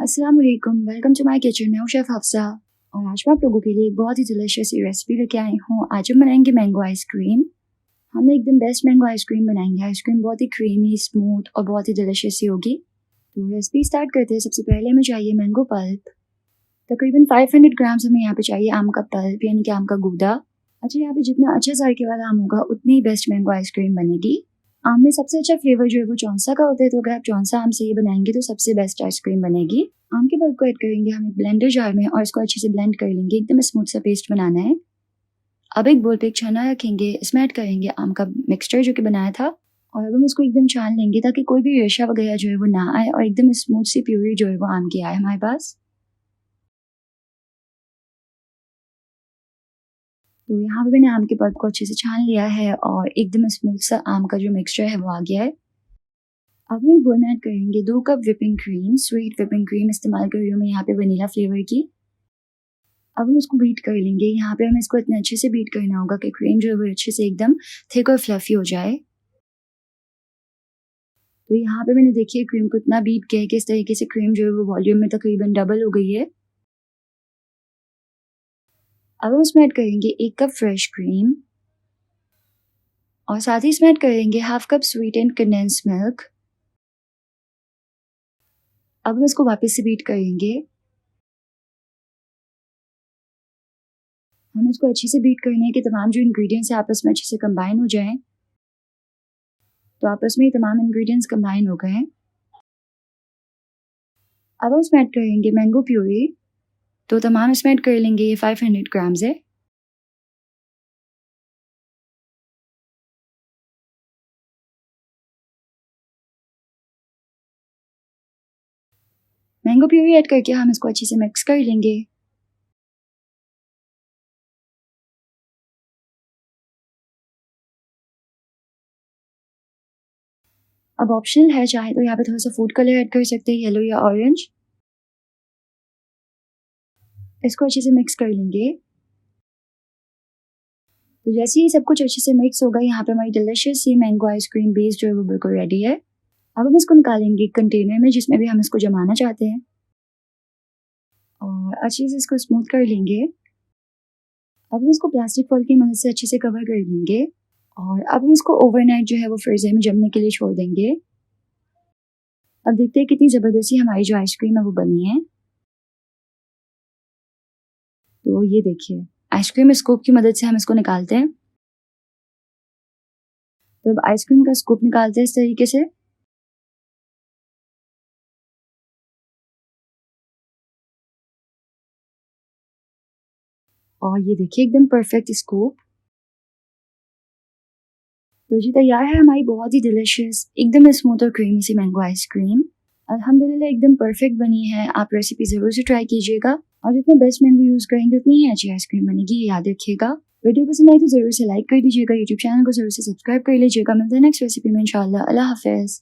अस्सलाम वालेकुम, welcome to my kitchen. मैं हूँ शेफ़ हफ्सा और आज मैं आप लोगों के लिए एक बहुत ही डिलीशियस सी रेसिपी लेके आई हूँ। आज हम बनाएंगे मैंगो आइसक्रीम। हम एकदम बेस्ट मैंगो आइसक्रीम बनाएंगे। आइसक्रीम बहुत ही क्रीमी, स्मूथ और बहुत ही डिलीशियस सी होगी। तो रेसिपी स्टार्ट करते हैं। सबसे पहले हमें चाहिए मैंगो पल्प। तकरीबन 500 ग्राम्स हमें यहाँ पे चाहिए आम का पल्प, यानी कि आम का गूदा। अच्छा, यहाँ पे जितना अच्छा जायके वाला आम होगा उतनी ही बेस्ट मैंगो आइसक्रीम बनेगी। आम में सबसे अच्छा फ्लेवर जो है वो चौंसा का होता है, तो अगर आप चौंसा आम से ये बनाएंगे तो सबसे बेस्ट आइसक्रीम बनेगी। आम के पल्प को ऐड करेंगे हम एक ब्लेंडर जार में और इसको अच्छे से ब्लेंड कर लेंगे। एकदम स्मूथ सा पेस्ट बनाना है। अब एक बोल पे एक छन्ना रखेंगे, इसमें ऐड करेंगे आम का मिक्सचर जो कि बनाया था और अब हम इसको एकदम छान लेंगे ताकि कोई भी रेशा वगैरह जो है वो ना आए और एकदम स्मूथ सी प्यूरी जो है वो आम की आए हमारे पास। तो यहाँ पे मैंने आम के पल्प को अच्छे से छान लिया है और एकदम स्मूथ सा आम का जो मिक्सचर है वो आ गया है। अब हम एक बोल में ऐड करेंगे 2 cup whipping cream. Sweet whipping cream इस्तेमाल कर रही हूँ मैं यहाँ पे वनीला फ्लेवर की। अब हम इसको बीट कर लेंगे। यहाँ पे हमें इसको इतने अच्छे से बीट करना होगा कि क्रीम जो है वो अच्छे से एकदम थिक और फ्लफी हो जाए। तो यहाँ पे मैंने देखिए क्रीम को इतना बीट किया है कि इस तरीके से क्रीम जो है वो वॉल्यूम में तकरीबन डबल हो गई है। अब हम इसमें ऐड करेंगे 1 कप फ्रेश क्रीम और साथ ही इसमें ऐड करेंगे half cup sweet and condense milk. अब हम इसको वापस से बीट करेंगे। हमें इसको अच्छे से बीट करना है कि तमाम जो इंग्रेडिएंट्स हैं आपस में अच्छे से कंबाइन हो जाएं। तो आपस में ये तमाम इंग्रेडिएंट्स कंबाइन हो गए हैं। अब हम इसमें ऐड करेंगे मैंगो प्यूरी। तो तमाम इसमें ऐड कर लेंगे। ये 500 ग्राम्स है। मैंगो प्यूरी ऐड करके हम इसको अच्छे से मिक्स कर लेंगे। अब ऑप्शनल है, चाहे तो यहाँ पे थोड़ा सा फूड कलर ऐड कर सकते हैं, येलो या ऑरेंज। इसको अच्छे से मिक्स कर लेंगे। तो जैसे ही सब कुछ अच्छे से मिक्स होगा, यहाँ पे हमारी डिलीशियस सी मैंगो आइसक्रीम बेस जो है वो बिल्कुल रेडी है। अब हम इसको निकालेंगे कंटेनर में जिसमें भी हम इसको जमाना चाहते हैं और अच्छे से इसको स्मूथ कर लेंगे। अब हम इसको प्लास्टिक फॉइल की मदद से अच्छे से कवर कर लेंगे और अब हम इसको ओवरनाइट जो है वो फ्रीजर में जमने के लिए छोड़ देंगे। अब देखते हैं कितनी ज़बरदस्ती हमारी जो आइसक्रीम है वो बनी है। तो ये देखिए, आइसक्रीम स्कूप की मदद से हम इसको निकालते हैं। तो अब आइसक्रीम का स्कूप निकालते हैं इस तरीके से। और ये देखिए एकदम परफेक्ट स्कूप। तो जी तैयार है हमारी बहुत ही डिलीशियस, एकदम स्मूथ और क्रीमी सी मैंगो आइसक्रीम। अल्हम्दुलिल्लाह एकदम परफेक्ट बनी है। आप रेसिपी ज़रूर से ट्राई कीजिएगा और जितना बेस्ट मैंगो यूज़ करेंगे उतनी ही अच्छी आइसक्रीम बनेगी, ये याद रखिएगा। वीडियो पसंद आई तो ज़रूर से लाइक कर दीजिएगा। यूट्यूब चैनल को ज़रूर से सब्सक्राइब कर लीजिएगा। मिलते हैं नेक्स्ट रेसिपी में इंशाल्लाह। अल्लाह हाफ़िज़।